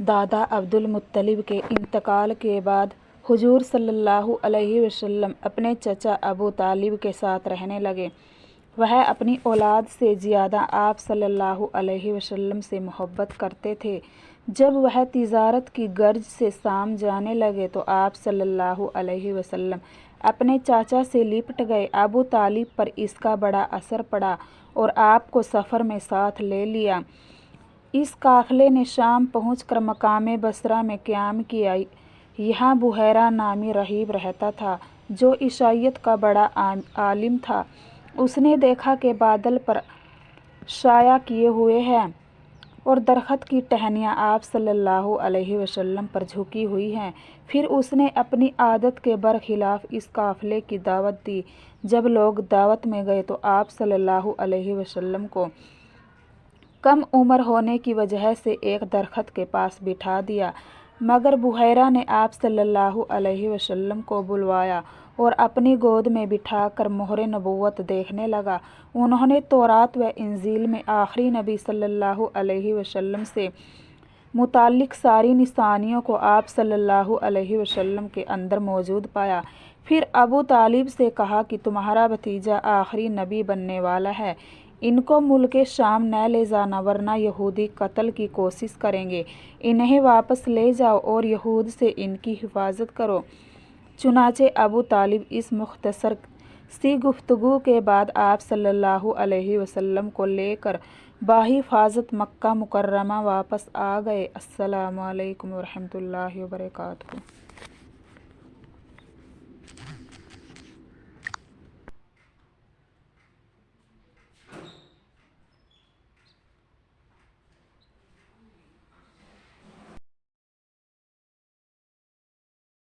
دادا عبدالمطلب کے انتقال کے بعد حضور صلی اللہ علیہ وسلم اپنے چچا ابو طالب کے ساتھ رہنے لگے۔ وہ اپنی اولاد سے زیادہ آپ صلی اللہ علیہ وسلم سے محبت کرتے تھے۔ جب وہ تجارت کی غرض سے شام جانے لگے تو آپ صلی اللہ علیہ وسلم اپنے چاچا سے لپٹ گئے۔ ابو طالب پر اس کا بڑا اثر پڑا اور آپ کو سفر میں ساتھ لے لیا۔ اس قافلے نے شام پہنچ کر مقام بصرہ میں قیام کیا۔ یہاں بحیرہ نامی راہب رہتا تھا جو عیسائیت کا بڑا عالم تھا۔ اس نے دیکھا کہ بادل پر سایہ کیے ہوئے ہیں اور درخت کی ٹہنیاں آپ صلی اللہ علیہ وسلم پر جھکی ہوئی ہیں۔ پھر اس نے اپنی عادت کے برخلاف اس قافلے کی دعوت دی۔ جب لوگ دعوت میں گئے تو آپ صلی اللہ علیہ وسلم کو کم عمر ہونے کی وجہ سے ایک درخت کے پاس بٹھا دیا، مگر بحیرہ نے آپ صلی اللہ علیہ وسلم کو بلوایا اور اپنی گود میں بٹھا کر مہر نبوت دیکھنے لگا۔ انہوں نے تورات و انجیل میں آخری نبی صلی اللہ علیہ وسلم سے متعلق ساری نشانیوں کو آپ صلی اللہ علیہ وسلم کے اندر موجود پایا۔ پھر ابو طالب سے کہا کہ تمہارا بھتیجا آخری نبی بننے والا ہے، ان کو ملک شام نہ لے جانا ورنہ یہودی قتل کی کوشش کریں گے۔ انہیں واپس لے جاؤ اور یہود سے ان کی حفاظت کرو۔ چنانچہ ابو طالب اس مختصر سی گفتگو کے بعد آپ صلی اللہ علیہ وسلم کو لے کر بحفاظت مکہ مکرمہ واپس آ گئے۔ السلام علیکم ورحمۃ اللہ وبرکاتہ۔